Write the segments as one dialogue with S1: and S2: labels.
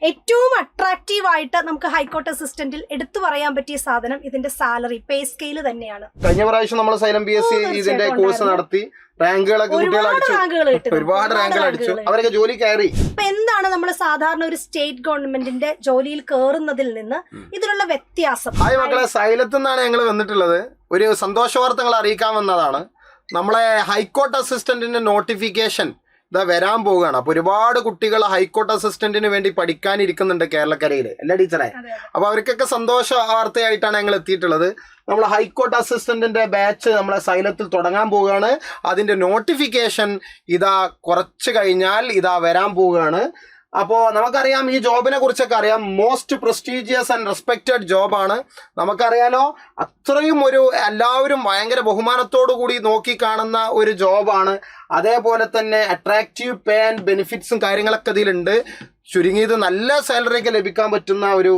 S1: ഏറ്റവും അട്രാക്റ്റീവ് ആയിട്ട് നമുക്ക് ഹൈക്കോർട്ട് അസിസ്റ്റന്റിൽ എടുത്തു പറയാൻ പറ്റിയ സാധനം ഇതിന്റെ സാലറി പേ സ്കെയിൽ തന്നെയാണ്.
S2: കഴിഞ്ഞ പ്രാവശ്യം നമ്മൾ സൈലം PSC ഇതിന്റെ കോഴ്സ് നടത്തി റാങ്കുകളൊക്കെ ഒരുപാട് റാങ്കുകൾ അടിച്ചു, അവരൊക്കെ ജോലി കയറി.
S1: ഇപ്പൊ എന്താണ് നമ്മൾ സാധാരണ ഒരു സ്റ്റേറ്റ് ഗവൺമെന്റിന്റെ ജോലിയിൽ കയറുന്നതിൽ നിന്ന് ഇതിലുള്ള വ്യത്യാസം?
S2: ഹായ് മക്കളെ, സൈലത്ത് നിന്നാണ് ഞങ്ങൾ വന്നിട്ടുള്ളത്. ഒരു സന്തോഷ വാർത്തകൾ അറിയിക്കാൻ വന്നതാണ്. നമ്മളെ ഹൈക്കോർട്ട് അസിസ്റ്റന്റിന്റെ നോട്ടിഫിക്കേഷൻ ഇതാ വരാൻ പോവുകയാണ്. അപ്പൊ ഒരുപാട് കുട്ടികൾ ഹൈക്കോർട്ട് അസിസ്റ്റന്റിന് വേണ്ടി പഠിക്കാനിരിക്കുന്നുണ്ട് കേരളക്കരയില്, അല്ലേ ടീച്ചറെ? അപ്പൊ അവർക്കൊക്കെ സന്തോഷ വാർത്തയായിട്ടാണ് ഞങ്ങൾ എത്തിയിട്ടുള്ളത്. നമ്മൾ ഹൈക്കോർട്ട് അസിസ്റ്റന്റിന്റെ ബാച്ച് നമ്മളെ സൈലത്തിൽ തുടങ്ങാൻ പോവുകയാണ്. അതിന്റെ നോട്ടിഫിക്കേഷൻ ഇതാ കുറച്ച് കഴിഞ്ഞാൽ ഇതാ വരാൻ പോവുകയാണ്. അപ്പോൾ നമുക്കറിയാം, ഈ ജോബിനെ കുറിച്ചൊക്കെ അറിയാം. മോസ്റ്റ് പ്രസ്റ്റീജിയസ് ആൻഡ് റെസ്പെക്റ്റഡ് ജോബാണ്. നമുക്കറിയാലോ, അത്രയും ഒരു എല്ലാവരും ഭയങ്കര ബഹുമാനത്തോടു കൂടി നോക്കി കാണുന്ന ഒരു ജോബാണ്. അതേപോലെ തന്നെ അട്രാക്റ്റീവ് പേ ആൻഡ് ബെനിഫിറ്റ്സും കാര്യങ്ങളൊക്കെ ഇതിലുണ്ട്. ചുരുങ്ങിയത് നല്ല സാലറി ഒക്കെ ലഭിക്കാൻ പറ്റുന്ന ഒരു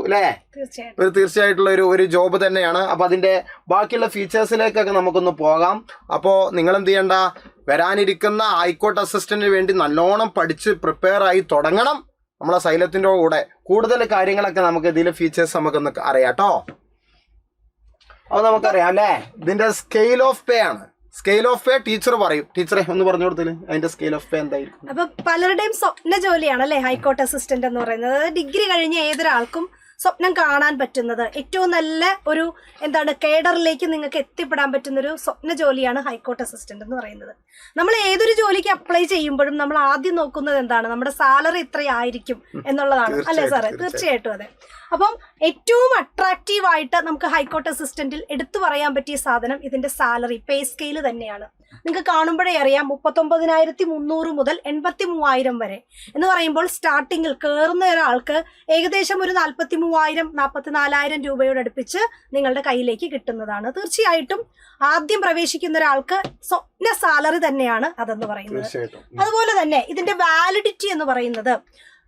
S2: തീർച്ചയായിട്ടുള്ള ഒരു ജോബ് തന്നെയാണ്. അപ്പൊ അതിന്റെ ബാക്കിയുള്ള ഫീച്ചേഴ്സിലേക്കൊക്കെ നമുക്കൊന്ന് പോകാം. അപ്പോൾ നിങ്ങൾ എന്ത് ചെയ്യണ്ട, വരാനിരിക്കുന്ന ഹൈക്കോർട്ട് അസിസ്റ്റന്റിന് വേണ്ടി നല്ലോണം പഠിച്ച് പ്രിപ്പയർ ആയി തുടങ്ങണം. നമ്മളെ സൈലത്തിന്റെ കൂടെ കൂടുതൽ കാര്യങ്ങളൊക്കെ നമുക്ക് ഇതിലെ ഫീച്ചേഴ്സ് നമുക്കൊന്ന് അറിയാട്ടോ. അത് നമുക്കറിയാം അല്ലേ, ഇതിന്റെ സ്കെയിൽ ഓഫ് പേ ആണ്. സ്കെയിൽ ഓഫ് പേ ടീച്ചർ പറയും. ടീച്ചറെ ഒന്ന് പറഞ്ഞു കൊടുത്തില്ല അതിന്റെ സ്കെയിൽ ഓഫ് പേ എന്തായിരിക്കും?
S1: അപ്പൊ പലരുടെയും സ്വപ്ന ജോലിയാണ് അല്ലെ ഹൈക്കോർട്ട് അസിസ്റ്റന്റ് എന്ന് പറയുന്നത്. അതായത് ഡിഗ്രി കഴിഞ്ഞ ഏതൊരാൾക്കും സ്വപ്നം കാണാൻ പറ്റുന്നത്, ഏറ്റവും നല്ല ഒരു കേഡറിലേക്ക് നിങ്ങൾക്ക് എത്തിപ്പെടാൻ പറ്റുന്ന ഒരു സ്വപ്ന ജോലിയാണ് ഹൈക്കോർട്ട് അസിസ്റ്റന്റ് എന്ന് പറയുന്നത്. നമ്മൾ ഏതൊരു ജോലിക്ക് അപ്ലൈ ചെയ്യുമ്പോഴും നമ്മൾ ആദ്യം നോക്കുന്നത് എന്താണ്, നമ്മുടെ സാലറി ഇത്രയായിരിക്കും എന്നുള്ളതാണ്, അല്ലേ സാറേ? തീർച്ചയായിട്ടും അതെ. അപ്പം ഏറ്റവും അട്രാക്റ്റീവ് ആയിട്ട് നമുക്ക് ഹൈക്കോർട്ട് അസിസ്റ്റന്റിൽ എടുത്തു പറയാൻ പറ്റിയ സാധനം ഇതിന്റെ സാലറി പേ സ്കെയിൽ തന്നെയാണ്. നിങ്ങൾക്ക് കാണുമ്പോഴേ അറിയാം, 39,300 മുതൽ 83,000 വരെ എന്ന് പറയുമ്പോൾ സ്റ്റാർട്ടിങ്ങിൽ കയറുന്ന ഒരാൾക്ക് ഏകദേശം ഒരു 43,000 44,000 രൂപയോട് അടുപ്പിച്ച് നിങ്ങളുടെ കയ്യിലേക്ക് കിട്ടുന്നതാണ്. തീർച്ചയായിട്ടും ആദ്യം പ്രവേശിക്കുന്ന ഒരാൾക്ക് സ്വപ്ന സാലറി തന്നെയാണ് അതെന്ന് പറയുന്നത്. അതുപോലെ തന്നെ ഇതിന്റെ വാലിഡിറ്റി എന്ന് പറയുന്നത്,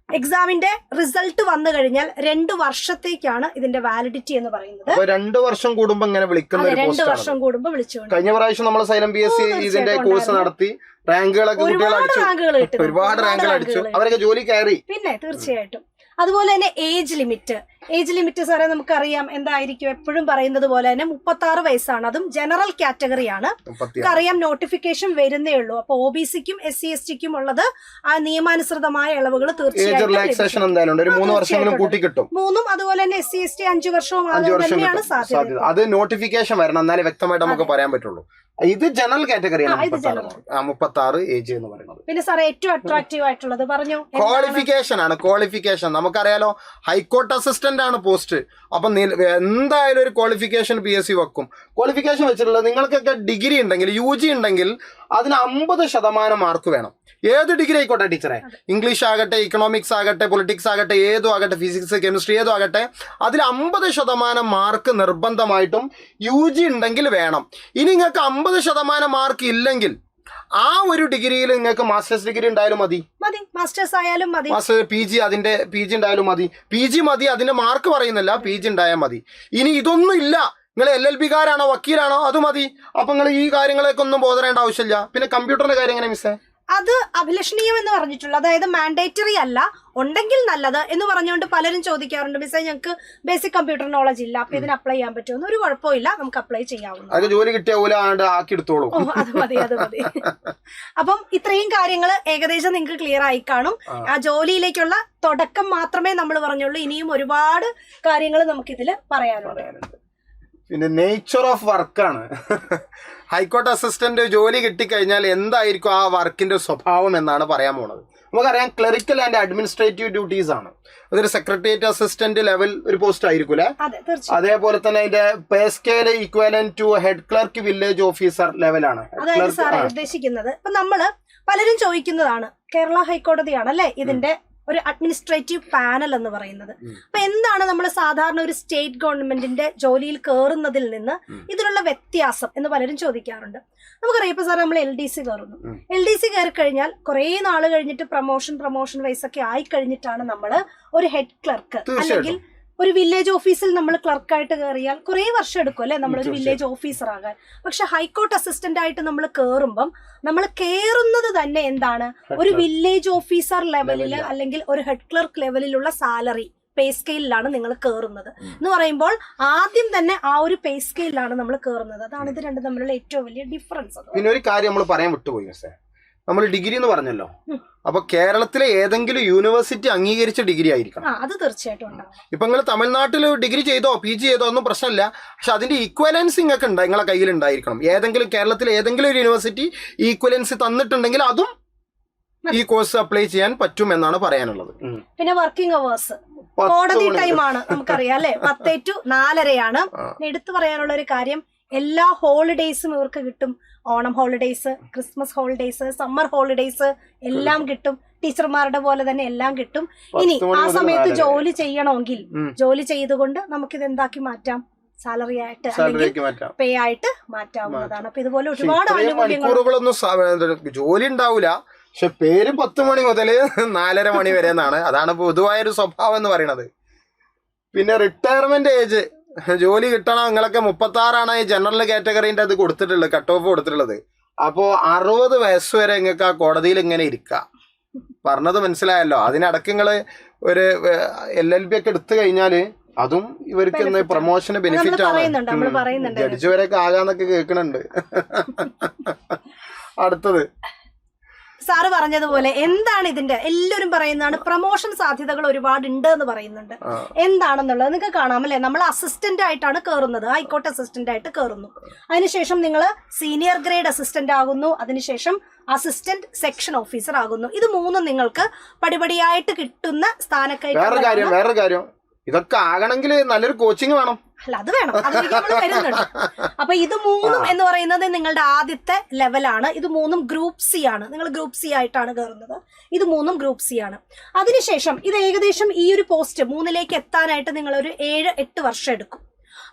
S1: എക്സാമിന്റെ റിസൾട്ട് വന്നു കഴിഞ്ഞാൽ 2 വർഷത്തേക്കാണ് ഇതിന്റെ വാലിഡിറ്റി എന്ന് പറയുന്നത്.
S2: 2 വർഷം കൂടുമ്പോ ഇങ്ങനെ വിളിക്കുന്ന
S1: 2 വർഷം കൂടുമ്പോ വിളിച്ചുകൊണ്ട്
S2: കഴിഞ്ഞ പ്രാവശ്യം നമ്മൾ സൈലം PSC ഇതിന്റെ കോഴ്സ് നടത്തി റാങ്കുകളൊക്കെ ഒരുപാട് റാങ്കുകൾ അടിച്ചു, അവരൊക്കെ ജോലി കയറി.
S1: പിന്നെ തീർച്ചയായിട്ടും അതുപോലെ തന്നെ ഏജ് ലിമിറ്റ് സാറേ നമുക്കറിയാം എന്തായിരിക്കും, എപ്പോഴും പറയുന്നത് പോലെ തന്നെ 36 വയസ്സാണ്. അതും ജനറൽ കാറ്റഗറിയാണ്. നമുക്കറിയാം നോട്ടിഫിക്കേഷൻ വരുന്നേ ഉള്ളൂ. അപ്പൊ OBC-ക്കും SC ST-ക്കും ഉള്ളത് ആ നിയമാനുസൃതമായ ഇളവുകൾ തീർച്ചയായിട്ടും
S2: 3 വർഷങ്ങളും കൂട്ടി കിട്ടും.
S1: 3 അതുപോലെ തന്നെ SC ST 5 വർഷവും തന്നെയാണ് സാധ്യത.
S2: അത് നോട്ടിഫിക്കേഷൻ വരണം, എന്നാലേ വ്യക്തമായിട്ട് നമുക്ക് പറയാൻ പറ്റുള്ളൂ. ഇത് ജനറൽ കാറ്റഗറിയാണ് 36 ഏജ് എന്ന് പറയുന്നത്.
S1: പിന്നെ സാറേ ഏറ്റവും അട്രാക്റ്റീവ് ആയിട്ടുള്ളത് പറഞ്ഞു,
S2: ക്വാളിഫിക്കേഷൻ ആണ്. ക്വാളിഫിക്കേഷൻ നമുക്കറിയാലോ, ഹൈക്കോർട്ട് അസിസ്റ്റന്റ് ആണ് പോസ്റ്റ്. അപ്പൊ എന്തായാലും ഒരു ക്വാളിഫിക്കേഷൻ PSC വെക്കും. ക്വാളിഫിക്കേഷൻ വെച്ചിട്ടുള്ളത് നിങ്ങൾക്കൊക്കെ ഡിഗ്രി ഉണ്ടെങ്കിൽ, UG ഉണ്ടെങ്കിൽ അതിന് 50% മാർക്ക് വേണം. ഏത് ഡിഗ്രി ആയിക്കോട്ടെ ടീച്ചറെ, ഇംഗ്ലീഷ് ആകട്ടെ, ഇക്കണോമിക്സ് ആകട്ടെ, പൊളിറ്റിക്സ് ആകട്ടെ, ഏതും ആകട്ടെ, ഫിസിക്സ് കെമിസ്ട്രി ഏതും ആകട്ടെ, അതിൽ 50% മാർക്ക് നിർബന്ധമായിട്ടും UG ഉണ്ടെങ്കിൽ വേണം. ഇനി നിങ്ങൾക്ക് 50% മാർക്ക് ഇല്ലെങ്കിൽ ആ ഒരു ഡിഗ്രിയിൽ നിങ്ങൾക്ക് മാസ്റ്റേഴ്സ് ഡിഗ്രി ഉണ്ടായാലും മതി.
S1: മാസ്റ്റേഴ്സ് ആയാലും മതി,
S2: PG അതിന്റെ PG ഉണ്ടായാലും മതി. PG മതി, അതിന്റെ മാർക്ക് പറയുന്നില്ല, PG ഉണ്ടായാൽ മതി. ഇനി ഇതൊന്നും ഇല്ല, നിങ്ങൾ LLB-കാരാണോ വക്കീലാണോ അത് മതി. അപ്പൊ നിങ്ങൾ ഈ കാര്യങ്ങളൊക്കെ ഒന്നും ബോധറേണ്ട ആവശ്യമില്ല. പിന്നെ കമ്പ്യൂട്ടറിന്റെ കാര്യം എങ്ങനെ മിസ്സേ?
S1: അത് അഭിലഷണീയം എന്ന് പറഞ്ഞിട്ടുള്ളത്, അതായത് മാൻഡേറ്ററി അല്ല, ഉണ്ടെങ്കിൽ നല്ലത് എന്ന് പറഞ്ഞുകൊണ്ട് പലരും ചോദിക്കാറുണ്ട്, മിസ്സേ ഞങ്ങൾക്ക് ബേസിക് കമ്പ്യൂട്ടർ നോളജ് ഇല്ല, അപ്പൊ ഇതിന് അപ്ലൈ ചെയ്യാൻ പറ്റുമോ? ഒരു കുഴപ്പമില്ല, നമുക്ക് അപ്ലൈ ചെയ്യാവുന്ന
S2: ജോലി കിട്ടിയ ആക്കി എടുത്തോളൂ.
S1: അത് മതി. അപ്പം ഇത്രയും കാര്യങ്ങൾ ഏകദേശം നിങ്ങൾക്ക് ക്ലിയർ ആയി കാണും. ആ ജോലിയിലേക്കുള്ള തുടക്കം മാത്രമേ നമ്മൾ പറഞ്ഞുള്ളൂ. ഇനിയും ഒരുപാട് കാര്യങ്ങൾ നമുക്കിതിൽ പറയാനുണ്ട്.
S2: പിന്നെ നേച്ചർ ഓഫ് വർക്കാണ്. ഹൈക്കോർട്ട് അസിസ്റ്റന്റ് ജോലി കിട്ടിക്കഴിഞ്ഞാൽ എന്തായിരിക്കും ആ വർക്കിന്റെ സ്വഭാവം എന്നാണ് പറയാൻ പോണത്. നമുക്കറിയാം, ക്ലറിക്കൽ ആൻഡ് അഡ്മിനിസ്ട്രേറ്റീവ് ഡ്യൂട്ടീസ് ആണ്. അതൊരു സെക്രട്ടേറിയറ്റ് അസിസ്റ്റന്റ് ലെവൽ ഒരു പോസ്റ്റ് ആയിരിക്കും അല്ലെ? അതേപോലെ തന്നെ അതിന്റെ pay scale equivalent to head clerk village officer ലെവലാണ്
S1: ഉദ്ദേശിക്കുന്നത്. ഇപ്പൊ നമ്മള് പലരും ചോദിക്കുന്നതാണ്, കേരള ഹൈക്കോടതിയാണ് അല്ലെ ഇതിന്റെ ഒരു അഡ്മിനിസ്ട്രേറ്റീവ് പാനൽ എന്ന് പറയുന്നത്. അപ്പൊ എന്താണ് നമ്മൾ സാധാരണ ഒരു സ്റ്റേറ്റ് ഗവൺമെന്റിന്റെ ജോലിയിൽ കയറുന്നതിൽ നിന്ന് ഇതിലുള്ള വ്യത്യാസം എന്ന് പലരും ചോദിക്കാറുണ്ട്. നമുക്കറിയാം, ഇപ്പൊ സാർ നമ്മൾ LDC കയറുന്നു. LDC കയറി കഴിഞ്ഞാൽ കുറെ നാള് കഴിഞ്ഞിട്ട് പ്രൊമോഷൻ വൈസ് ഒക്കെ ആയി കഴിഞ്ഞിട്ടാണ് നമ്മൾ ഒരു ഹെഡ് ക്ലർക്ക് അല്ലെങ്കിൽ ഒരു വില്ലേജ് ഓഫീസിൽ നമ്മൾ ക്ലർക്കായിട്ട് കയറിയാൽ കുറേ വർഷം എടുക്കും അല്ലെ നമ്മളൊരു വില്ലേജ് ഓഫീസർ ആകാൻ. പക്ഷെ ഹൈക്കോർട്ട് അസിസ്റ്റന്റ് ആയിട്ട് നമ്മൾ കയറുമ്പം നമ്മൾ കയറുന്നത് തന്നെ എന്താണ്, ഒരു വില്ലേജ് ഓഫീസർ ലെവലിൽ അല്ലെങ്കിൽ ഒരു ഹെഡ് ക്ലർക്ക് ലെവലിലുള്ള സാലറി പേ സ്കെയിലാണ് നിങ്ങൾ കയറുന്നത് എന്ന് പറയുമ്പോൾ ആദ്യം തന്നെ ആ ഒരു പേ സ്കെയിലാണ് നമ്മൾ കയറുന്നത്. അതാണ് ഇത് രണ്ടും തമ്മിലുള്ള ഏറ്റവും വലിയ ഡിഫറൻസ്.
S2: പിന്നെ ഒരു കാര്യം നമ്മൾ പറയാൻ വിട്ടുപോയി മിസ്സേ, നമ്മൾ ഡിഗ്രി എന്ന് പറഞ്ഞല്ലോ, അപ്പൊ കേരളത്തിലെ ഏതെങ്കിലും യൂണിവേഴ്സിറ്റി അംഗീകരിച്ച ഡിഗ്രി ആയിരിക്കണം.
S1: അത് തീർച്ചയായിട്ടും ഉണ്ടാവും.
S2: ഇപ്പൊ നിങ്ങൾ തമിഴ്നാട്ടിൽ ഡിഗ്രി ചെയ്തോ PG ചെയ്തോ ഒന്നും പ്രശ്നമില്ല, പക്ഷെ അതിന്റെ ഈക്വലൻസിങ് ഒക്കെ നിങ്ങളെ കയ്യിൽ ഉണ്ടായിരിക്കണം. ഏതെങ്കിലും കേരളത്തിലെ ഏതെങ്കിലും ഒരു യൂണിവേഴ്സിറ്റി ഈക്വലൻസി തന്നിട്ടുണ്ടെങ്കിൽ അതും ഈ കോഴ്സ് അപ്ലൈ ചെയ്യാൻ പറ്റും എന്നാണ് പറയാനുള്ളത്.
S1: പിന്നെ വർക്കിംഗ് അവേഴ്സ് കോടതി ടൈമാണ് നമുക്കറിയാം അല്ലെ, 10 to 4:30 എടുത്തു പറയാനുള്ള ഒരു കാര്യം, എല്ലാ ഹോളിഡേയ്സും ഇവർക്ക് കിട്ടും. Onam holidays, Christmas holidays, summer holidays എല്ലാം കിട്ടും. ടീച്ചർമാരുടെ പോലെ തന്നെ എല്ലാം കിട്ടും. ഇനി ആ സമയത്ത് ജോലി ചെയ്യണമെങ്കിൽ ജോലി ചെയ്തുകൊണ്ട് നമുക്കിത് എന്താക്കി മാറ്റാം, സാലറി ആയിട്ട് അല്ലെങ്കിൽ പേ ആയിട്ട് മാറ്റാവുന്നതാണ്. അപ്പൊ ഇതുപോലെ ഒരുപാട്
S2: ആനുകൂല്യങ്ങളൊന്നും ജോലി ഉണ്ടാവില്ല, പക്ഷെ പേര് 10 മണി മുതൽ 4:30 മണി വരെ എന്നാണ്. അതാണ് പൊതുവായൊരു സ്വഭാവം എന്ന് പറയുന്നത്. പിന്നെ റിട്ടയർമെന്റ് ഏജ്, ജോലി കിട്ടണം, നിങ്ങളൊക്കെ 36 ഈ ജനറൽ കാറ്റഗറിന്റെ അത് കൊടുത്തിട്ടുള്ളത്, കട്ട് ഓഫ് കൊടുത്തിട്ടുള്ളത്. അപ്പോ 60 വയസ്സ് വരെ നിങ്ങൾക്ക് ആ കോടതിയിൽ ഇങ്ങനെ ഇരിക്കാം. പറഞ്ഞത് മനസ്സിലായല്ലോ. അതിനിടയ്ക്ക് നിങ്ങള് ഒരു LLB ഒക്കെ എടുത്തു കഴിഞ്ഞാല് അതും ഇവർക്ക് പ്രൊമോഷന് ബെനിഫിറ്റ് ആണ്. ജഡ്ജി വരെയൊക്കെ ആകാന്നൊക്കെ കേൾക്കണുണ്ട്. അടുത്തത്
S1: സാറ് പറഞ്ഞതുപോലെ എന്താണ് ഇതിന്റെ, എല്ലാവരും പറയുന്നതാണ് പ്രൊമോഷൻ സാധ്യതകൾ ഒരുപാട് ഉണ്ട് എന്ന് പറയുന്നുണ്ട്. എന്താണെന്നുള്ളത് നിങ്ങൾക്ക് കാണാം അല്ലെ, നമ്മൾ അസിസ്റ്റന്റ് ആയിട്ടാണ് കയറുന്നത്, ഹൈക്കോർട്ട് അസിസ്റ്റന്റ് ആയിട്ട് കയറുന്നു. അതിനുശേഷം നിങ്ങൾ സീനിയർ ഗ്രേഡ് അസിസ്റ്റന്റ് ആകുന്നു, അതിനുശേഷം അസിസ്റ്റന്റ് സെക്ഷൻ ഓഫീസർ ആകുന്നു. ഇത് മൂന്നും നിങ്ങൾക്ക് പടിപടിയായിട്ട് കിട്ടുന്ന സ്ഥാനക്കയറ്റം.
S2: വേറൊരു കാര്യം, ഇതൊക്കെ ആകണമെങ്കിൽ നല്ലൊരു കോച്ചിങ് വേണം.
S1: അല്ല, അത് വേണം, അതിലേക്ക് നമ്മൾ വരുന്നുണ്ട്. അപ്പൊ ഇത് മൂന്നും എന്ന് പറയുന്നത് നിങ്ങളുടെ ആദ്യത്തെ ലെവലാണ്. ഇത് മൂന്നും ഗ്രൂപ്പ് C ആണ്. നിങ്ങൾ ഗ്രൂപ്പ് C ആയിട്ടാണ് കയറുന്നത്. ഇത് മൂന്നും ഗ്രൂപ്പ് C ആണ്. അതിനുശേഷം ഇത് ഏകദേശം ഈ ഒരു പോസ്റ്റ് 3ലേക്ക് എത്താനായിട്ട് നിങ്ങൾ ഒരു 7-8 വർഷം എടുക്കും.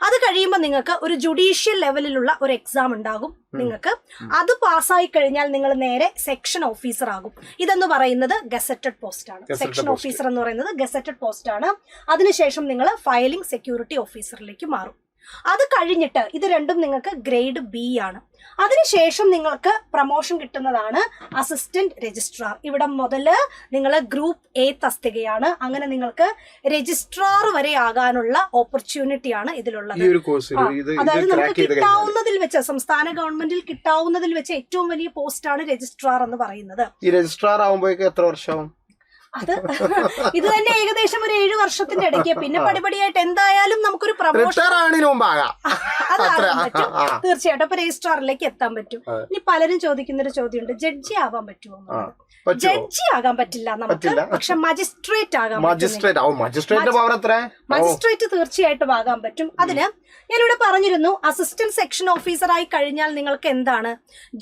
S1: അത് കഴിയുമ്പോൾ നിങ്ങൾക്ക് ഒരു ജുഡീഷ്യൽ ലെവലിലുള്ള ഒരു എക്സാം ഉണ്ടാകും നിങ്ങൾക്ക്. അത് പാസ്സായി കഴിഞ്ഞാൽ നിങ്ങൾ നേരെ സെക്ഷൻ ഓഫീസർ ആകും. ഇതെന്ന് പറയുന്നത് ഗസറ്റഡ് പോസ്റ്റ് ആണ്. സെക്ഷൻ ഓഫീസർ എന്ന് പറയുന്നത് ഗസറ്റഡ് പോസ്റ്റ് ആണ്. അതിനുശേഷം നിങ്ങൾ ഫയലിംഗ് സെക്യൂരിറ്റി ഓഫീസറിലേക്ക് മാറും. അത് കഴിഞ്ഞിട്ട് ഇത് രണ്ടും നിങ്ങൾക്ക് ഗ്രേഡ് B ആണ്. അതിനുശേഷം നിങ്ങൾക്ക് പ്രൊമോഷൻ കിട്ടുന്നതാണ് അസിസ്റ്റന്റ് രജിസ്ട്രാർ. ഇവിടെ മുതല് നിങ്ങൾ ഗ്രൂപ്പ് A തസ്തികയാണ്. അങ്ങനെ നിങ്ങൾക്ക് രജിസ്ട്രാർ വരെ ആകാനുള്ള ഓപ്പർച്യൂണിറ്റിയാണ് ഇതിലുള്ളത്. അതായത് നമുക്ക് കിട്ടാവുന്നതിൽ വെച്ച്, സംസ്ഥാന ഗവൺമെന്റിൽ കിട്ടാവുന്നതിൽ വെച്ച് ഏറ്റവും വലിയ പോസ്റ്റാണ് രജിസ്ട്രാർ എന്ന് പറയുന്നത്.
S2: ഈ രജിസ്ട്രാർ ആവുമ്പോഴേക്കും എത്ര വർഷമാവും?
S1: അത് ഇത് തന്നെ ഏകദേശം ഒരു 7 വർഷത്തിന്റെ ഇടയ്ക്ക്. പിന്നെ പടിപടിയായിട്ട് എന്തായാലും നമുക്കൊരു പ്രൊമോഷൻ അതാകാൻ പറ്റും തീർച്ചയായിട്ടും. അപ്പൊ രജിസ്ട്രാറിലേക്ക് എത്താൻ പറ്റും. ഇനി പലരും ചോദിക്കുന്നൊരു ചോദ്യമുണ്ട്, ജഡ്ജി ആവാൻ പറ്റുമോ? ജഡ്ജി ആകാൻ പറ്റില്ല നമുക്ക്, പക്ഷെ മജിസ്ട്രേറ്റ് ആകാൻ മജിസ്ട്രേറ്റ് തീർച്ചയായിട്ടും ആകാൻ പറ്റും. അതിന് ഞാനിവിടെ പറഞ്ഞിരുന്നു, അസിസ്റ്റന്റ് സെക്ഷൻ ഓഫീസറായി കഴിഞ്ഞാൽ നിങ്ങൾക്ക് എന്താണ്,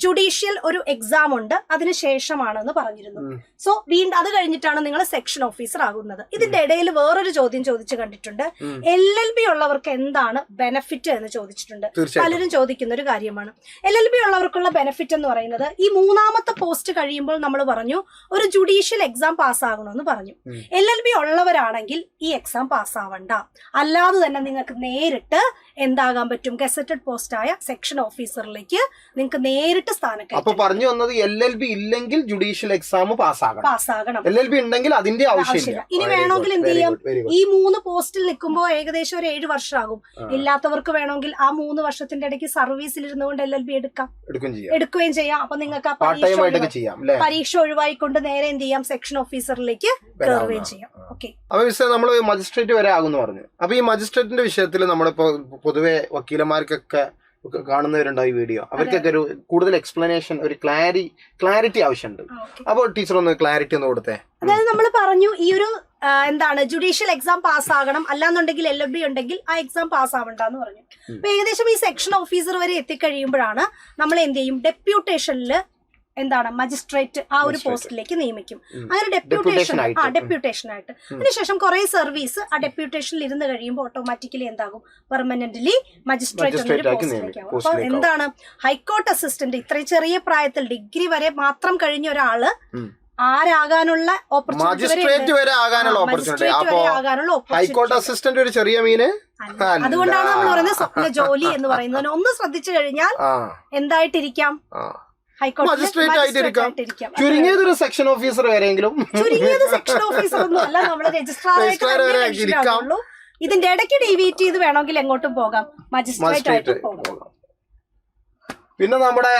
S1: ജുഡീഷ്യൽ ഒരു എക്സാം ഉണ്ട്, അതിനുശേഷമാണെന്ന് പറഞ്ഞിരുന്നു. സോ വീണ്ടും അത് കഴിഞ്ഞിട്ടാണ് നിങ്ങൾ സെക്ഷൻ ഓഫീസർ ആകുന്നത്. ഇതിന്റെ ഇടയിൽ വേറൊരു ചോദ്യം ചോദിച്ചു കണ്ടിട്ടുണ്ട്, LLB ഉള്ളവർക്ക് എന്താണ് ബെനഫിറ്റ് എന്ന് ചോദിച്ചിട്ടുണ്ട്. പലരും ചോദിക്കുന്ന ഒരു കാര്യമാണ്. LLB ഉള്ളവർക്കുള്ള ബെനഫിറ്റ് എന്ന് പറയുന്നത്, ഈ 3ാമത്തെ പോസ്റ്റ് കഴിയുമ്പോൾ നമ്മൾ പറഞ്ഞു ഒരു ജുഡീഷ്യൽ എക്സാം പാസ്സാകണമെന്ന് പറഞ്ഞു. LLB ഉള്ളവരാണെങ്കിൽ ഈ എക്സാം പാസ്സാവണ്ട, അല്ലാതെ തന്നെ നിങ്ങൾക്ക് നേരിട്ട് എന്താകാൻ പറ്റും, ഗസറ്റഡ് പോസ്റ്റായ സെക്ഷൻ ഓഫീസറിലേക്ക് നിങ്ങൾക്ക് നേരിട്ട് സ്ഥാനക്കയറ്റം.
S2: അപ്പൊ പറഞ്ഞു വന്നത് LLB ഇല്ലെങ്കിൽ ജുഡീഷ്യൽ എക്സാം പാസ്സാകണം, LLB ഉണ്ടെങ്കിൽ അതിന്റെ ആവശ്യമില്ല.
S1: ഇനി വേണമെങ്കിൽ എന്ത് ചെയ്യാം, ഈ 3 പോസ്റ്റിൽ നിൽക്കുമ്പോൾ ഏകദേശം ഒരു 7 വർഷമാകും. ഇല്ലാത്തവർക്ക് വേണമെങ്കിൽ ആ 3 വർഷത്തിന്റെ ഇടയ്ക്ക് സർവീസിൽ ഇരുന്നുകൊണ്ട് LLB എടുക്കുകയും ചെയ്യാം. അപ്പൊ നിങ്ങൾക്ക് ആ പരീക്ഷ ഒഴിവായിക്കൊണ്ട് നേരെ എന്ത് ചെയ്യാം, സെക്ഷൻ ഓഫീസറിലേക്ക് കയറുകയും ചെയ്യാം. ഓക്കെ.
S2: അപ്പൊ നമ്മൾ മജിസ്ട്രേറ്റ് വരെ ആകുമെന്ന് പറഞ്ഞു. അപ്പൊ ഈ മജിസ്ട്രേറ്റിന്റെ വിഷയത്തിൽ നമ്മളിപ്പോ പൊതുവെ വക്കീലന്മാർക്കൊക്കെ കാണുന്നവരുണ്ടോ ഈ വീഡിയോ, അവർക്കൊക്കെ ഒരു കൂടുതൽ എക്സ്പ്ലനേഷൻ, ഒരു ക്ലാരിറ്റി ആവശ്യമുണ്ട്. അപ്പോൾ ടീച്ചർ ഒന്ന് ക്ലാരിറ്റി ഒന്ന് കൊടുത്തേ.
S1: അതായത് നമ്മൾ പറഞ്ഞു ഈ ഒരു എന്താണ്, ജുഡീഷ്യൽ എക്സാം പാസ്സാകണം, അല്ലാന്നുണ്ടെങ്കിൽ LLB ഉണ്ടെങ്കിൽ ആ എക്സാം പാസ്സാവണ്ടെന്ന് പറഞ്ഞു. അപ്പൊ ഏകദേശം ഈ സെക്ഷൻ ഓഫീസർ വരെ എത്തിക്കഴിയുമ്പോഴാണ് നമ്മൾ എന്ത് ചെയ്യും, ഡെപ്യൂട്ടേഷനിൽ എന്താണ്, മജിസ്ട്രേറ്റ് ആ ഒരു പോസ്റ്റിലേക്ക് നിയമിക്കും. അങ്ങനെ ഡെപ്യൂട്ടേഷൻ ആയിട്ട് അതിനുശേഷം കുറെ സർവീസ് ആ ഡെപ്യൂട്ടേഷനിൽ ഇരുന്ന് കഴിയുമ്പോൾ ഓട്ടോമാറ്റിക്കലി എന്താകും, പെർമനന്റ്ലി മജിസ്ട്രേറ്റ് എന്നൊരു പോസ്റ്റിലേക്ക് ആവും. അപ്പൊ എന്താണ്, ഹൈക്കോർട്ട് അസിസ്റ്റന്റ് ഇത്രയും ചെറിയ പ്രായത്തിൽ ഡിഗ്രി വരെ മാത്രം കഴിഞ്ഞ ഒരാള് ആരാകാനുള്ള
S2: മജിസ്ട്രേറ്റ് വരെ ആകാനുള്ള ഓപ്പർച്യൂണിറ്റി. അപ്പോ ഹൈക്കോർട്ട് അസിസ്റ്റന്റ് ഒരു ചെറിയ മീന്.
S1: അതുകൊണ്ടാണ് നമ്മൾ പറയുന്നത് സ്വപ്ന ജോലി എന്ന് പറയുന്നതിന് ഒന്ന് ശ്രദ്ധിച്ചു കഴിഞ്ഞാൽ എന്തായിട്ടിരിക്കാം,
S2: മജിസ്ട്രേറ്റ് ആയിട്ടിരിക്കാം, ചുരുങ്ങിയതൊരു സെക്ഷൻ ഓഫീസർ വരെയെങ്കിലും.
S1: ചുരുങ്ങിയത് സെക്ഷൻ ഓഫീസർ ഒന്നും അല്ല, നമ്മള് രജിസ്ട്രാർ വരെ ഇരിക്കാം. ഇതിന്റെ ഇടയ്ക്ക് ഡീവിയേറ്റ് ചെയ്ത് വേണമെങ്കിൽ എങ്ങോട്ടും പോകാം, മജിസ്ട്രേറ്റ് ആയിട്ട് പോകാം.
S2: പിന്നെ നമ്മുടെ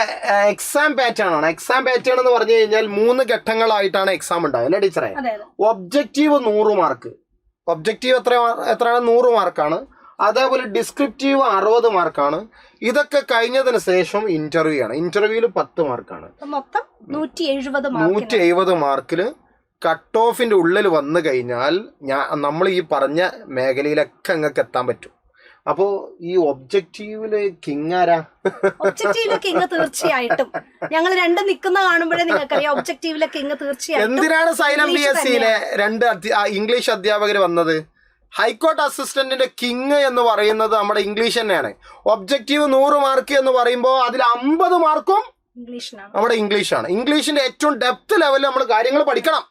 S2: എക്സാം പാറ്റേൺ ആണ്. എക്സാം പാറ്റേൺ എന്ന് പറഞ്ഞു കഴിഞ്ഞാൽ 3 ഘട്ടങ്ങളായിട്ടാണ് എക്സാം ഉണ്ടാവുക അല്ലേ ടീച്ചറെ? Objective 100 mark. ഒബ്ജക്റ്റീവ് എത്രയാണ്? 100 മാർക്കാണ്. അതേപോലെ ഡിസ്ക്രിപ്റ്റീവ് 60 മാർക്കാണ്. ഇതൊക്കെ കഴിഞ്ഞതിന് ശേഷം ഇന്റർവ്യൂ ആണ്. ഇന്റർവ്യൂവിൽ 10 മാർക്കാണ്.
S1: മൊത്തം 170
S2: മാർക്കില് കട്ട് ഓഫിന്റെ ഉള്ളിൽ വന്നു കഴിഞ്ഞാൽ നമ്മൾ ഈ പറഞ്ഞ മേഖലയിലൊക്കെ അങ്ങക്ക് എത്താൻ പറ്റും. അപ്പോ ഈ ഒബ്ജക്റ്റീവില് കിങ് ആരാ?
S1: ഒബ്ജക്റ്റീവിലെ കിങ് തീർച്ചയായിട്ടും ഞങ്ങൾ രണ്ടും നിൽക്കുന്ന കാണുമ്പോഴേ നിങ്ങൾക്കറിയാം ഒബ്ജക്റ്റീവിലെ കിങ് തീർച്ചയായിട്ടും.
S2: എന്തിനാണ് സൈലം PSCയിലെ 2 ഇംഗ്ലീഷ് അധ്യാപകർ വന്നത്? ഹൈക്കോർട്ട് അസിസ്റ്റന്റിന്റെ കിങ് എന്ന് പറയുന്നത് നമ്മുടെ ഇംഗ്ലീഷ് തന്നെയാണ്. ഒബ്ജക്റ്റീവ് 100 മാർക്ക് എന്ന് പറയുമ്പോൾ അതിൽ 50 മാർക്കും നമ്മുടെ ഇംഗ്ലീഷാണ്. ഇംഗ്ലീഷിന്റെ ഏറ്റവും ഡെപ്ത് ലെവലിൽ നമ്മൾ കാര്യങ്ങൾ പഠിക്കണം.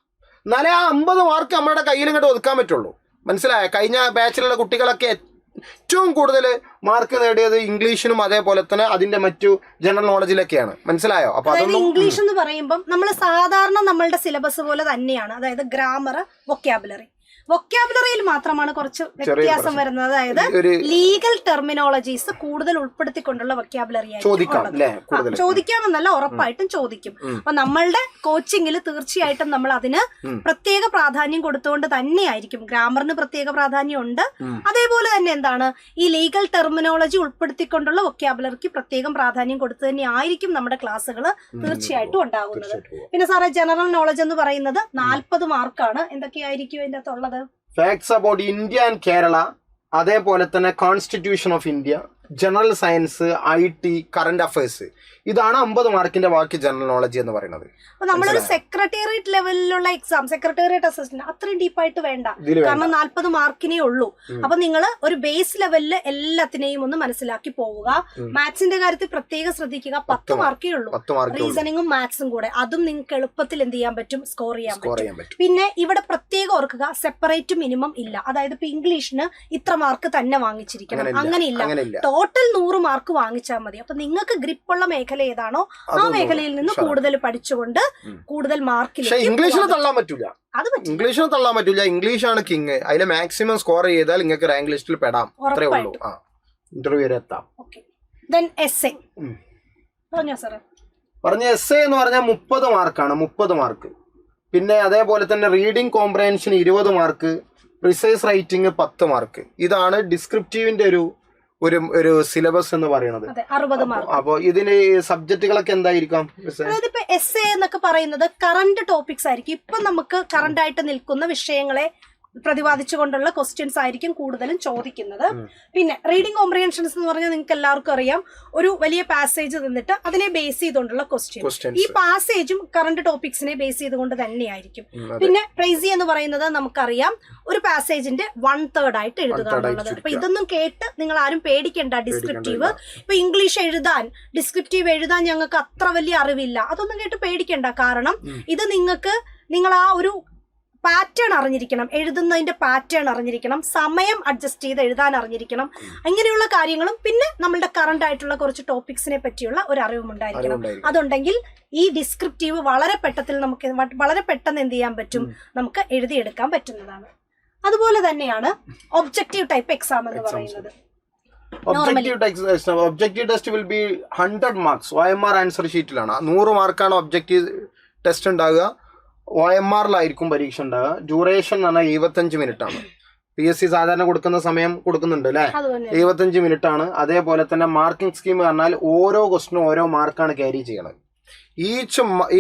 S2: എന്നാലേ ആ 50 മാർക്ക് നമ്മുടെ കയ്യിൽ ഇങ്ങോട്ട് ഒതുക്കാൻ പറ്റുള്ളൂ. മനസ്സിലായ? കഴിഞ്ഞ ബാച്ചിലുള്ള കുട്ടികളൊക്കെ ഏറ്റവും കൂടുതൽ മാർക്ക് നേടിയത് ഇംഗ്ലീഷിനും അതേപോലെ തന്നെ അതിന്റെ മറ്റു ജനറൽ നോളജിലൊക്കെയാണ്. മനസ്സിലായോ? അപ്പൊ അതൊന്നും
S1: ഇംഗ്ലീഷ് എന്ന് പറയുമ്പോൾ നമ്മൾ സാധാരണ നമ്മളുടെ സിലബസ് പോലെ തന്നെയാണ്. അതായത് ഗ്രാമർ, വൊക്കാബുലറിയിൽ മാത്രമാണ് കുറച്ച് വ്യത്യാസം വരുന്നത്. അതായത് ലീഗൽ ടെർമിനോളജീസ് കൂടുതൽ ഉൾപ്പെടുത്തിക്കൊണ്ടുള്ള വൊക്കാബുലറി ചോദിക്കാമെന്നല്ല, ഉറപ്പായിട്ടും ചോദിക്കും. അപ്പൊ നമ്മളുടെ കോച്ചിങ്ങിൽ തീർച്ചയായിട്ടും നമ്മൾ അതിന് പ്രത്യേക പ്രാധാന്യം കൊടുത്തുകൊണ്ട് തന്നെയായിരിക്കും. ഗ്രാമറിന് പ്രത്യേക പ്രാധാന്യം ഉണ്ട്. അതേപോലെ തന്നെ എന്താണ് ഈ ലീഗൽ ടെർമിനോളജി ഉൾപ്പെടുത്തിക്കൊണ്ടുള്ള വൊക്കാബുലറിക്ക് പ്രത്യേകം പ്രാധാന്യം കൊടുത്തു തന്നെ ആയിരിക്കും നമ്മുടെ ക്ലാസ്സുകൾ തീർച്ചയായിട്ടും ഉണ്ടാകുന്നത്. പിന്നെ സാറേ ജനറൽ നോളജ് എന്ന് പറയുന്നത് 40 മാർക്കാണ്. എന്തൊക്കെയായിരിക്കും അതിന്റെ അകത്തുള്ളത്?
S2: Facts about India and Kerala, അതേപോലെ തന്നെ constitution of India, general science, IT, current affairs. ഇതാണ് 50 മാർക്കിന്റെ ബാക്കി ജനറൽ നോളജ് എന്ന് പറയുന്നത്.
S1: അപ്പൊ നമ്മളൊരു സെക്രട്ടേറിയറ്റ് ലെവലിലുള്ള എക്സാം, സെക്രട്ടേറിയറ്റ് അസിസ്റ്റന്റ് അത്രയും ഡീപ്പായിട്ട് വേണ്ട, കാരണം 40 മാർക്കിനേ ഉള്ളൂ. അപ്പൊ നിങ്ങൾ ഒരു ബേസ് ലെവലിൽ എല്ലാത്തിനെയും ഒന്ന് മനസ്സിലാക്കി പോവുക. മാത്സിന്റെ കാര്യത്തിൽ പ്രത്യേകം ശ്രദ്ധിക്കുക. 10 മാർക്കേ ഉള്ളൂ. റീസണിങ്ങും മാത്സും കൂടെ, അതും നിങ്ങൾക്ക് എളുപ്പത്തിൽ എന്ത് ചെയ്യാൻ പറ്റും? സ്കോർ ചെയ്യാൻ പറ്റും. പിന്നെ ഇവിടെ പ്രത്യേകം ഓർക്കുക, സെപ്പറേറ്റ് മിനിമം ഇല്ല. അതായത് ഇപ്പൊ ഇംഗ്ലീഷിന് ഇത്ര മാർക്ക് തന്നെ വാങ്ങിച്ചിരിക്കണം, അങ്ങനെയില്ല. ടോട്ടൽ 100 മാർക്ക് വാങ്ങിച്ചാൽ മതി. അപ്പൊ നിങ്ങൾക്ക് ഗ്രിപ്പുള്ള മേഖല ഏതാണോ ആ മേഖലയിൽ നിന്ന് കൂടുതൽ പഠിച്ചുകൊണ്ട് കൂടുതൽ മാർക്കിൽ.
S2: ഇംഗ്ലീഷിന് തള്ളാൻ പറ്റൂല. ഇംഗ്ലീഷാണ് കിങ്. അതിലെ മാക്സിമം സ്കോർ ചെയ്താൽ നിങ്ങൾക്ക് റാങ്ക് ലിസ്റ്റിൽ പെടാം. അത്രേ ഉള്ളൂ. ഇന്റർവ്യൂ വരെ എത്താം. പറഞ്ഞ എസ്സേ എന്ന് പറഞ്ഞാൽ 30 മാർക്കാണ്. 30 മാർക്ക്. പിന്നെ അതേപോലെ തന്നെ reading comprehension 20 mark, precise writing 10 mark. ഇതാണ് ഡിസ്ക്രിപ്റ്റീവിന്റെ ഒരു സിലബസ് എന്ന് പറയുന്നത്.
S1: 60 മാർക്ക്.
S2: അപ്പൊ ഇതിന് സബ്ജക്റ്റുകളൊക്കെ എന്തായിരിക്കാം?
S1: അതായത് ഇപ്പൊ എസ്സേ എന്നൊക്കെ പറയുന്നത് കറന്റ് ടോപ്പിക്സ് ആയിരിക്കും. ഇപ്പൊ നമുക്ക് കറന്റ് ആയിട്ട് നിൽക്കുന്ന വിഷയങ്ങളെ പ്രതിപാദിച്ചുകൊണ്ടുള്ള ക്വസ്റ്റ്യൻസ് ആയിരിക്കും കൂടുതലും ചോദിക്കുന്നത്. പിന്നെ റീഡിംഗ് കോംപ്രിഹെൻഷൻസ് എന്ന് പറഞ്ഞാൽ നിങ്ങൾക്ക് എല്ലാവർക്കും അറിയാം, ഒരു വലിയ പാസേജ് തന്നിട്ട് അതിനെ ബേസ് ചെയ്തുകൊണ്ടുള്ള ക്വസ്റ്റ്യൻ. ഈ പാസേജും കറന്റ് ടോപ്പിക്സിനെ ബേസ് ചെയ്തുകൊണ്ട് തന്നെയായിരിക്കും. പിന്നെ പ്രൈസി എന്ന് പറയുന്നത് നമുക്കറിയാം ഒരു പാസേജിന്റെ 1/3 ആയിട്ട് എഴുതുക എന്നുള്ളത്. അപ്പൊ ഇതൊന്നും കേട്ട് നിങ്ങൾ ആരും പേടിക്കേണ്ട. ഡിസ്ക്രിപ്റ്റീവ് ഇപ്പൊ ഇംഗ്ലീഷ് ഡിസ്ക്രിപ്റ്റീവ് എഴുതാൻ ഞങ്ങൾക്ക് അത്ര വലിയ അറിവില്ല, അതൊന്നും കേട്ട് പേടിക്കേണ്ട. കാരണം ഇത് നിങ്ങൾ ആ ഒരു പാറ്റേൺ അറിഞ്ഞിരിക്കണം, എഴുതുന്നതിന്റെ പാറ്റേൺ അറിഞ്ഞിരിക്കണം, സമയം അഡ്ജസ്റ്റ് ചെയ്ത് എഴുതാൻ അറിഞ്ഞിരിക്കണം. അങ്ങനെയുള്ള കാര്യങ്ങളും പിന്നെ നമ്മളുടെ കറന്റ് ആയിട്ടുള്ള കുറച്ച് ടോപ്പിക്സിനെ പറ്റിയുള്ള ഒരു അറിവും ഉണ്ടായിരിക്കണം. അതുണ്ടെങ്കിൽ ഈ ഡിസ്ക്രിപ്റ്റീവ് വളരെ പെട്ടെന്ന് എന്ത് ചെയ്യാൻ പറ്റും? നമുക്ക് എഴുതിയെടുക്കാൻ പറ്റുന്നതാണ്. അതുപോലെ തന്നെയാണ് ഒബ്ജക്റ്റീവ് ടൈപ്പ് എക്സാം എന്ന് പറയുന്നത്.
S2: Objective test will be 100 marks. OMR answer ഷീറ്റിലാണ് 100 മാർക്കാണ് ഒബ്ജക്റ്റീവ് ടെസ്റ്റ് ഉണ്ടാകുക. OMRലായിരിക്കും പരീക്ഷ ഉണ്ടാകുക. ഡ്യൂറേഷൻ എന്ന് പറഞ്ഞാൽ 75 മിനിറ്റ് ആണ്. PSC സാധാരണ കൊടുക്കുന്ന സമയം കൊടുക്കുന്നുണ്ട് അല്ലെ, 75 മിനിറ്റ് ആണ്. അതേപോലെ തന്നെ മാർക്കിംഗ് സ്കീം പറഞ്ഞാൽ ഓരോ ക്വസ്റ്റിനും ഓരോ മാർക്കാണ് ക്യാരി ചെയ്യണത്.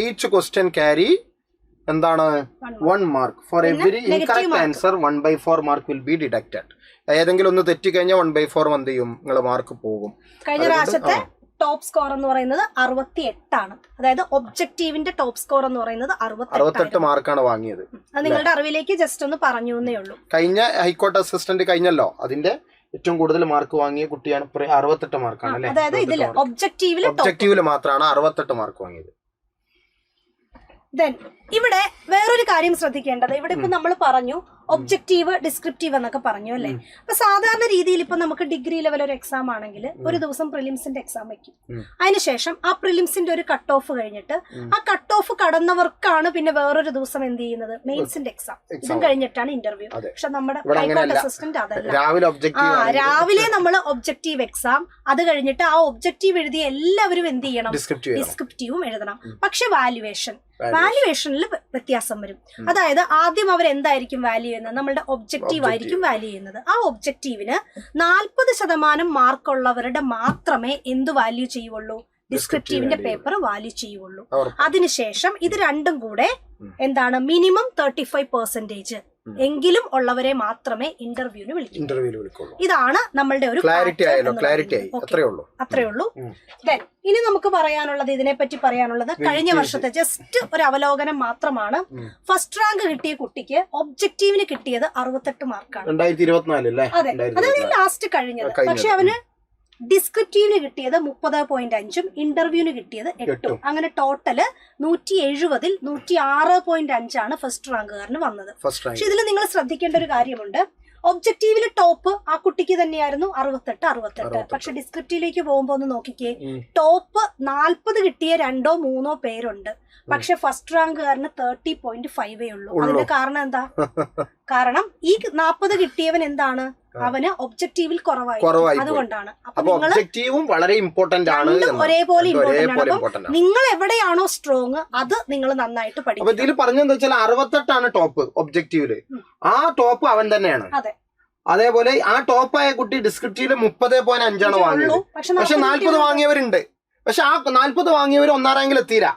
S2: ഈച്ച് ക്വസ്റ്റ്യൻ ക്യാരി എന്താണ് 1 mark. For every incorrect answer 1/4 mark will be deducted. ഏതെങ്കിലും ഒന്ന് തെറ്റിക്കഴിഞ്ഞാൽ 1/4 എന്ത് ചെയ്യും? നിങ്ങൾ മാർക്ക് പോകും.
S1: കഴിഞ്ഞ പ്രാവശ്യത്തെ ടോപ്പ് സ്കോർ എന്ന് പറയുന്നത് 68 ആണ്. അതായത് ഒബ്ജക്റ്റീവിന്റെ ടോപ്പ് സ്കോർ എന്ന് പറയുന്നത്
S2: 68 മാർക്കാണ് വാങ്ങിയത്.
S1: അത് നിങ്ങളുടെ അറിവിലേക്ക് ജസ്റ്റ് ഒന്ന് പറഞ്ഞു എന്നേ ഉള്ളൂ.
S2: കഴിഞ്ഞ ഹൈക്കോർട്ട് അസിസ്റ്റന്റ് കഴിഞ്ഞല്ലോ, അതിന്റെ ഏറ്റവും കൂടുതൽ മാർക്ക് വാങ്ങിയ കുട്ടിയാണ് 68 മാർക്കാണ് അല്ലെ.
S1: അതായത് ഇതില് ഒബ്ജക്റ്റീവില്
S2: മാത്രമാണ് 68 മാർക്ക് വാങ്ങിയത്.
S1: ദെൻ ഇവിടെ വേറൊരു കാര്യം ശ്രദ്ധിക്കേണ്ടത്, ഇവിടെ ഇപ്പൊ നമ്മൾ പറഞ്ഞു ഒബ്ജക്റ്റീവ് ഡിസ്ക്രിപ്റ്റീവ് എന്നൊക്കെ പറഞ്ഞു അല്ലേ. അപ്പൊ സാധാരണ രീതിയിൽ ഇപ്പൊ നമുക്ക് ഡിഗ്രി ലെവൽ ഒരു എക്സാം ആണെങ്കിൽ ഒരു ദിവസം പ്രിലിംസിന്റെ എക്സാം വെക്കും. അതിനുശേഷം ആ പ്രിലിംസിന്റെ ഒരു കട്ട് ഓഫ് കഴിഞ്ഞിട്ട് ആ കട്ട് ഓഫ് കടന്നവർക്കാണ് പിന്നെ വേറൊരു ദിവസം എന്ത് ചെയ്യുന്നത്, മെയിൻസിന്റെ എക്സാം. ഇതും കഴിഞ്ഞിട്ടാണ് ഇന്റർവ്യൂ. പക്ഷെ നമ്മുടെ ഹൈക്കോർട്ട് അസിസ്റ്റന്റ് അതല്ല. രാവിലെ നമ്മൾ ഒബ്ജക്റ്റീവ് എക്സാം, അത് കഴിഞ്ഞിട്ട് ആ ഒബ്ജക്റ്റീവ് എഴുതിയ എല്ലാവരും എന്ത് ചെയ്യണം, ഡിസ്ക്രിപ്റ്റീവും എഴുതണം. പക്ഷെ വാല്യുവേഷനിൽ വ്യത്യാസം വരും. അതായത് ആദ്യം അവർ എന്തായിരിക്കും വാല്യൂ ചെയ്യുന്നത്, നമ്മളുടെ ഒബ്ജക്റ്റീവ് ആയിരിക്കും വാല്യൂ ചെയ്യുന്നത്. ആ ഒബ്ജക്റ്റീവിന് 40% മാർക്കുള്ളവരുടെ മാത്രമേ എന്ത് വാല്യൂ ചെയ്യുള്ളൂ, ഡിസ്ക്രിപ്റ്റീവിന്റെ പേപ്പർ വാല്യൂ ചെയ്യുള്ളൂ. അതിനുശേഷം ഇത് രണ്ടും കൂടെ എന്താണ്, മിനിമം 35% എങ്കിലും ഉള്ളവരെ മാത്രമേ ഇന്റർവ്യൂവിന് വിളിക്കുള്ളൂ. ഇതാണ് നമ്മളുടെ ഒരു അത്രേ ഉള്ളൂ. ഇനി നമുക്ക് പറയാനുള്ളത്, ഇതിനെപ്പറ്റി പറയാനുള്ളത് കഴിഞ്ഞ വർഷത്തെ ജസ്റ്റ് ഒരു അവലോകനം മാത്രമാണ്. ഫസ്റ്റ് റാങ്ക് കിട്ടിയ കുട്ടിക്ക് ഒബ്ജക്റ്റീവിന് കിട്ടിയത് 68 മാർക്കാണ്.
S2: 2024
S1: അതെ, അതാണ് ലാസ്റ്റ് കഴിഞ്ഞത്. പക്ഷെ അവന് ഡിസ്ക്രിപ്റ്റീവിന് കിട്ടിയത് 30.5ഉം ഇന്റർവ്യൂവിന് കിട്ടിയത് 8ഉം. അങ്ങനെ ടോട്ടല് 170ൽ 106.5ആണ് ഫസ്റ്റ് റാങ്കുകാരന് വന്നത്. പക്ഷെ ഇതിൽ നിങ്ങൾ ശ്രദ്ധിക്കേണ്ട ഒരു കാര്യമുണ്ട്, ഒബ്ജക്റ്റീവിൽ ടോപ്പ് ആ കുട്ടിക്ക് തന്നെയായിരുന്നു 68. പക്ഷെ ഡിസ്ക്രിപ്റ്റീവിലേക്ക് പോകുമ്പോ ഒന്ന് നോക്കിക്കേ, ടോപ്പ് 40 കിട്ടിയ 2-3 പേരുണ്ട്. പക്ഷെ ഫസ്റ്റ് റാങ്കുകാരന് 30.5 ഉള്ളൂ. അതിന്റെ കാരണം എന്താ? കാരണം ഈ 40 കിട്ടിയവൻ എന്താണ്, അവന് ഒബ്ജക്റ്റീവിൽ കുറവായി. അതുകൊണ്ടാണ്
S2: ഒബ്ജക്റ്റീവും വളരെ ഇമ്പോർട്ടന്റ് ആണ്,
S1: ഒരേപോലെ ഇമ്പോർട്ടന്റ് ആണ്. നിങ്ങൾ എവിടെയാണോ സ്ട്രോങ് അത് നിങ്ങൾ നന്നായിട്ട് പഠിക്കും.
S2: ഇതിൽ പറഞ്ഞെന്താ വെച്ചാൽ 68 ആണ് ടോപ്പ് ഒബ്ജക്റ്റീവില്. ആ ടോപ്പ് അവൻ തന്നെയാണ്.
S1: അതെ,
S2: അതേപോലെ ആ ടോപ്പായ കുട്ടി ഡിസ്ക്രിപ്റ്റീവില് 30.5 വാങ്ങിയത്. പക്ഷെ 40 വാങ്ങിയവരുണ്ട്. പക്ഷെ ആ 40 വാങ്ങിയവർ 1ാം റാങ്കിൽ എത്തിയില്ല.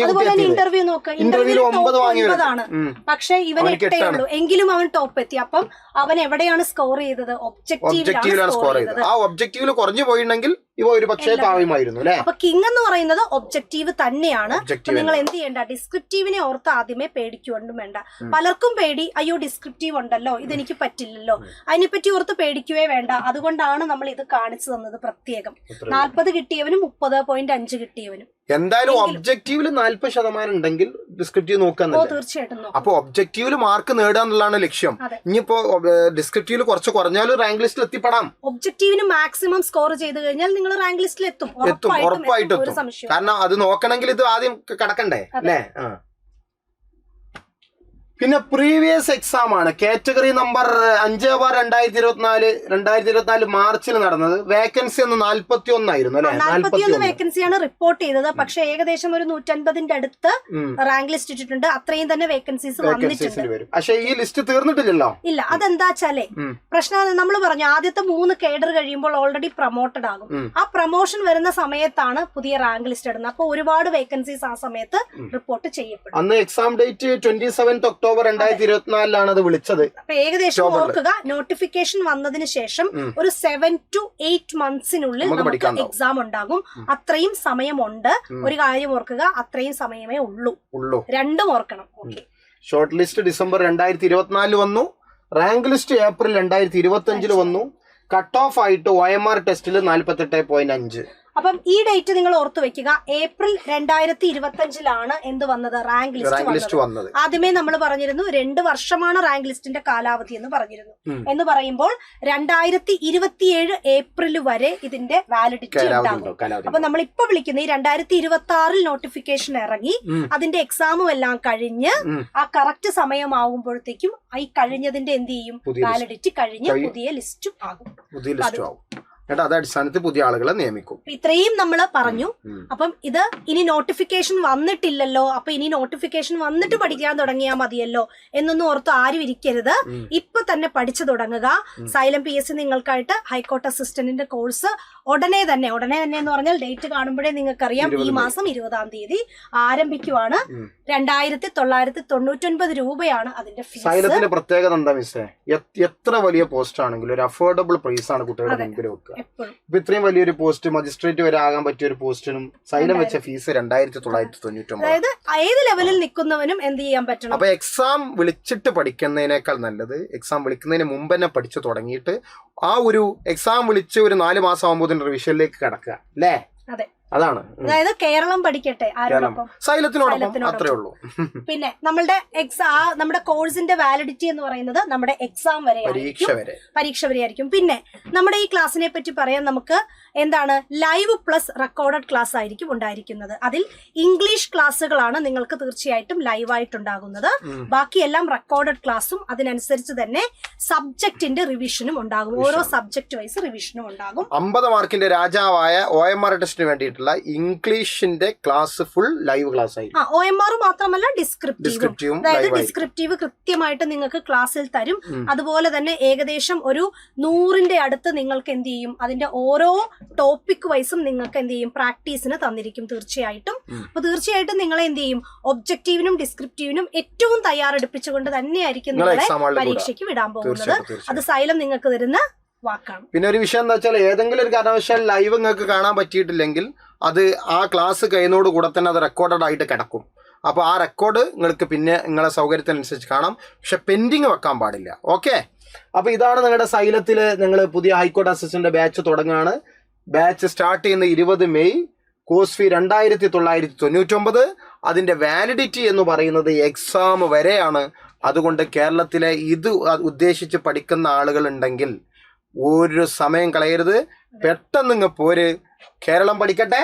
S1: അതുപോലെ ഇന്റർവ്യൂ നോക്കുക, ഇന്റർവ്യൂ 9 പക്ഷെ ഇവൻ 8 ഉള്ളൂ, എങ്കിലും അവൻ ടോപ്പ് എത്തി. അപ്പം അവൻ എവിടെയാണ് സ്കോർ ചെയ്തത്, ഒബ്ജക്റ്റീവിലാണ് സ്കോർ ചെയ്തത്.
S2: ആ ഒബ്ജക്റ്റീവിൽ കുറഞ്ഞു പോയിട്ടുണ്ടെങ്കിൽ ഇവ ഒരു പക്ഷേ താഴുമായിരുന്നു അല്ലെ.
S1: അപ്പൊ കിങ് എന്ന് പറയുന്നത് ഒബ്ജക്റ്റീവ് തന്നെയാണ്. നിങ്ങൾ എന്ത് ചെയ്യണ്ട, ഡിസ്ക്രിപ്റ്റീവിനെ ഓർത്ത് ആദ്യമേ പേടിക്കൊണ്ടും വേണ്ട. പലർക്കും പേടി, അയ്യോ ഡിസ്ക്രിപ്റ്റീവ് ഉണ്ടല്ലോ, ഇതെനിക്ക് പറ്റില്ലല്ലോ, അതിനെപ്പറ്റി ഓർത്ത് പേടിക്കുകയേ വേണ്ട. അതുകൊണ്ടാണ് നമ്മൾ ഇത് കാണിച്ചു തന്നത് പ്രത്യേകം. 40 കിട്ടിയവനും 30.5 കിട്ടിയവനും.
S2: എന്തായാലും ഒബ്ജക്റ്റീവില് 40% ഉണ്ടെങ്കിൽ ഡിസ്ക്രിപ്റ്റീവ് നോക്കാൻ.
S1: തീർച്ചയായിട്ടും.
S2: അപ്പൊ ഒബ്ജക്റ്റീവില് മാർക്ക് നേടുക എന്നുള്ളതാണ് ലക്ഷ്യം. ഇനിയിപ്പോ ഡിസ്ക്രിപ്റ്റീവില് കുറച്ച് കുറഞ്ഞാലും റാങ്ക് ലിസ്റ്റിൽ എത്തിപ്പെടാം.
S1: ഒബ്ജക്റ്റീവിന് മാക്സിമം സ്കോർ ചെയ്ത് കഴിഞ്ഞാൽ നിങ്ങൾ റാങ്ക് ലിസ്റ്റിൽ എത്തും,
S2: ഉറപ്പായിട്ടും എത്തും. കാരണം അത് നോക്കണമെങ്കിൽ ഇത് ആദ്യം കിടക്കണ്ടേ അല്ലേ. പിന്നെ പ്രീവിയസ് എക്സാം ആണ് കാറ്റഗറി നമ്പർ 5/2024 മാർച്ചിൽ നടന്നത്. വേക്കൻസി ഒന്ന് 41 ആയിരുന്നു അല്ലെ.
S1: 41 വേക്കൻസിയാണ് റിപ്പോർട്ട് ചെയ്തത്. പക്ഷെ ഏകദേശം ഒരു 150ന്റെ അടുത്ത് റാങ്ക് ലിസ്റ്റ് ഇട്ടിട്ടുണ്ട്. അത്രയും തന്നെ വേക്കൻസീസ് വന്നിട്ടുണ്ട്.
S2: പക്ഷെ ഈ ലിസ്റ്റ് തീർന്നിട്ടില്ലല്ലോ.
S1: ഇല്ല, അതെന്താ വെച്ചാലേ പ്രശ്നം, നമ്മൾ പറഞ്ഞു ആദ്യത്തെ 3 കേഡർ കഴിയുമ്പോൾ ഓൾറെഡി പ്രൊമോട്ടഡ് ആകും. ആ പ്രൊമോഷൻ വരുന്ന സമയത്താണ് പുതിയ റാങ്ക് ലിസ്റ്റ് ഇടുന്നത്. അപ്പൊ ഒരുപാട് വേക്കൻസീസ് ആ സമയത്ത് റിപ്പോർട്ട് ചെയ്യപ്പെടും.
S2: അന്ന് എക്സാം ഡേറ്റ് 27 ഒക്ടോബർ 2024 അത് വിളിച്ചത്.
S1: അപ്പൊ ഏകദേശം ഓർക്കുക, നോട്ടിഫിക്കേഷൻ വന്നതിന് ശേഷം ഒരു 7 to 8 മന്ത്സിനുള്ളിൽ നമുക്ക് എക്സാം ഉണ്ടാകും. അത്രയും സമയമുണ്ട്. ഒരു കാര്യം ഓർക്കുക, അത്രയും സമയമേ ഉള്ളൂ. രണ്ടും ഓർക്കണം.
S2: ഷോർട്ട് ലിസ്റ്റ് ഡിസംബർ 2024 വന്നു. റാങ്ക് ലിസ്റ്റ് ഏപ്രിൽ 2025 വന്നു. കട്ട് ഓഫ് ആയിട്ട് OMR ടെസ്റ്റിൽ 48.5.
S1: അപ്പം ഈ ഡേറ്റ് നിങ്ങൾ ഓർത്തു വെക്കുക. ഏപ്രിൽ 2025 എന്ത് വന്നത്, റാങ്ക് ലിസ്റ്റ് വന്നത്. ആദ്യമേ നമ്മൾ പറഞ്ഞിരുന്നു 2 വർഷമാണ് റാങ്ക് ലിസ്റ്റിന്റെ കാലാവധി എന്ന് പറഞ്ഞിരുന്നു. എന്ന് പറയുമ്പോൾ 2027 ഏപ്രിൽ വരെ ഇതിന്റെ വാലിഡിറ്റി ഉണ്ടാകും. അപ്പൊ നമ്മൾ ഇപ്പൊ വിളിക്കുന്ന ഈ 2026 നോട്ടിഫിക്കേഷൻ ഇറങ്ങി അതിന്റെ എക്സാമും എല്ലാം കഴിഞ്ഞ് ആ കറക്റ്റ് സമയമാകുമ്പോഴത്തേക്കും ഈ കഴിഞ്ഞതിന്റെ എന്ത് ചെയ്യും, വാലിഡിറ്റി കഴിഞ്ഞ് പുതിയ ലിസ്റ്റും ആകും.
S2: അത് അടിസ്ഥാനത്തിൽ പുതിയ ആളുകളെ നിയമിക്കും.
S1: ഇത്രയും നമ്മൾ പറഞ്ഞു. അപ്പം ഇത് ഇനി നോട്ടിഫിക്കേഷൻ വന്നിട്ടില്ലല്ലോ, അപ്പൊ ഇനി നോട്ടിഫിക്കേഷൻ വന്നിട്ട് പഠിക്കാൻ തുടങ്ങിയാൽ മതിയല്ലോ എന്നൊന്നും ഓർത്ത് ആരും ഇരിക്കരുത്. ഇപ്പൊ തന്നെ പഠിച്ചു തുടങ്ങുക. സൈലം PSC നിങ്ങൾക്കായിട്ട് ഹൈക്കോർട്ട് അസിസ്റ്റന്റിന്റെ കോഴ്സ് ഉടനെ തന്നെ എന്ന് പറഞ്ഞാൽ ഡേറ്റ് കാണുമ്പോഴേ നിങ്ങൾക്കറിയാം, ഈ മാസം 20-ാം തീയതി ആരംഭിക്കുവാണ്. 2,999 രൂപയാണ് അതിന്റെ ഫീസ്.
S2: സൈലത്തിന്റെ പ്രത്യേകത എന്താ മിസ്സേ, എത്ര വലിയ പോസ്റ്റ് ആണെങ്കിലും ഒരു അഫോർഡബിൾ പ്രൈസ് ആണ് കുട്ടികളുടെ മുമ്പിൽ വെക്കുക. ഇപ്പൊ ഇത്രയും വലിയൊരു പോസ്റ്റ്, മജിസ്ട്രേറ്റ് വരെ ആകാൻ പറ്റിയ ഒരു പോസ്റ്റിനും സൈലം വെച്ച ഫീസ് 2,999.
S1: അതായത് ഏത് ലെവലിൽ നിൽക്കുന്നവനും എന്ത് ചെയ്യാൻ പറ്റണം.
S2: അപ്പൊ എക്സാം വിളിച്ചിട്ട് പഠിക്കുന്നതിനേക്കാൾ നല്ലത് എക്സാം വിളിക്കുന്നതിന് മുമ്പ് തന്നെ പഠിച്ചു തുടങ്ങിയിട്ട് ആ ഒരു എക്സാം വിളിച്ച് ഒരു 4 മാസം ആകുമ്പോൾ റിവിഷനിലേക്ക് കിടക്കുക അല്ലേ. അതാണ്.
S1: അതായത് കേരളം പഠിക്കട്ടെ ആരോടൊപ്പം,
S2: സൈലത്തിനോടൊപ്പം, അത്രേ ഉള്ളൂ.
S1: പിന്നെ നമ്മളുടെ നമ്മുടെ കോഴ്സിന്റെ വാലിഡിറ്റി എന്ന് പറയുന്നത് നമ്മുടെ എക്സാം വരെ, പരീക്ഷ വരെ ആയിരിക്കും. പിന്നെ നമ്മുടെ ഈ ക്ലാസ്സിനെ പറ്റി പറയാൻ നമുക്ക് എന്താണ്, ലൈവ് പ്ലസ് റെക്കോർഡഡ് ക്ലാസ് ആയിരിക്കും ഉണ്ടായിരിക്കുന്നത്. അതിൽ ഇംഗ്ലീഷ് ക്ലാസ്സുകളാണ് നിങ്ങൾക്ക് തീർച്ചയായിട്ടും ലൈവായിട്ടുണ്ടാകുന്നത്. ബാക്കിയെല്ലാം റെക്കോർഡഡ് ക്ലാസ്സും അതിനനുസരിച്ച് തന്നെ സബ്ജക്റ്റിന്റെ റിവിഷനും ഉണ്ടാകും. ഓരോ സബ്ജക്ട് വൈസ് റിവിഷനും ഉണ്ടാകും.
S2: 50 മാർക്കിന്റെ രാജാവായ OMR ടെസ്റ്റിന് വേണ്ടിയിട്ടുള്ള ഇംഗ്ലീഷിന്റെ ക്ലാസ് ഫുൾ ലൈവ് ക്ലാസ് ആയി.
S1: OMR മാത്രമല്ല ഡിസ്ക്രിപ്റ്റീവും, അതായത് ഡിസ്ക്രിപ്റ്റീവ് കൃത്യമായിട്ട് നിങ്ങൾക്ക് ക്ലാസ്സിൽ തരും. അതുപോലെ തന്നെ ഏകദേശം ഒരു 100ന്റെ അടുത്ത് നിങ്ങൾക്ക് എന്ത് ചെയ്യും, അതിന്റെ ഓരോ ടോപ്പിക് വൈസും നിങ്ങൾക്ക് എന്ത് ചെയ്യും, പ്രാക്ടീസിന് തന്നിരിക്കും തീർച്ചയായിട്ടും. അപ്പൊ തീർച്ചയായിട്ടും നിങ്ങളെ എന്ത് ചെയ്യും, ഒബ്ജക്റ്റീവിനും ഡിസ്ക്രിപ്റ്റീവിനും ഏറ്റവും തയ്യാറെടുപ്പിച്ചുകൊണ്ട് തന്നെയായിരിക്കും നിങ്ങളെ പരീക്ഷയ്ക്ക് വിടാൻ പോകുന്നത്. അത് സൈലം നിങ്ങൾക്ക് തരുന്ന വാക്കാണ്.
S2: പിന്നെ ഒരു വിഷയം എന്താ വെച്ചാൽ, ഏതെങ്കിലും ഒരു കാരണവശാൽ ലൈവ് നിങ്ങൾക്ക് കാണാൻ പറ്റിയിട്ടില്ലെങ്കിൽ അത് ആ ക്ലാസ് കഴിയുന്നതോട് കൂടെ തന്നെ അത് റെക്കോർഡഡ് ആയിട്ട് കിടക്കും. അപ്പോൾ ആ റെക്കോർഡ് നിങ്ങൾക്ക് പിന്നെ നിങ്ങളെ സൗകര്യത്തിനനുസരിച്ച് കാണാം. പക്ഷെ പെൻഡിങ് വെക്കാൻ പാടില്ല. ഓക്കെ, അപ്പോൾ ഇതാണ് നിങ്ങളുടെ സൈലത്തിൽ നിങ്ങൾ പുതിയ ഹൈക്കോർട്ട് അസിസ്റ്റന്റ് ബാച്ച് തുടങ്ങുകയാണ്. ബാച്ച് സ്റ്റാർട്ട് ചെയ്യുന്ന 20 മെയ്. Course fee 2999. അതിൻ്റെ വാലിഡിറ്റി എന്ന് പറയുന്നത് എക്സാം വരെയാണ്. അതുകൊണ്ട് കേരളത്തിലെ ഇത് ഉദ്ദേശിച്ച് പഠിക്കുന്ന ആളുകളുണ്ടെങ്കിൽ ഒരു സമയം കളയരുത്, പെട്ടെന്ന് ഇങ്ങ് പോര്. കേരളം പഠിക്കട്ടെ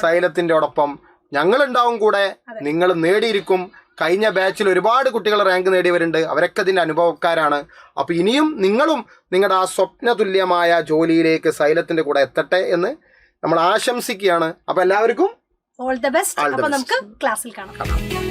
S2: സൈലത്തിൻ്റെ ഒപ്പം ഞങ്ങളുണ്ടാവും കൂടെ. നിങ്ങൾ നേടിയിരിക്കും. കഴിഞ്ഞ ബാച്ചിൽ ഒരുപാട് കുട്ടികൾ റാങ്ക് നേടിയവരുണ്ട്. അവരൊക്കെ ഇതിൻ്റെ അനുഭവക്കാരാണ്. അപ്പോൾ ഇനിയും നിങ്ങളും നിങ്ങളുടെ ആ സ്വപ്നതുല്യമായ ജോലിയിലേക്ക് സൈലത്തിൻ്റെ കൂടെ എത്തട്ടെ എന്ന് നമ്മൾ ആശംസിക്കുകയാണ്. അപ്പോൾ എല്ലാവർക്കും
S1: ഓൾ ദ ബെസ്റ്റ്. അപ്പോൾ നമുക്ക് ക്ലാസ്സിൽ കാണാം.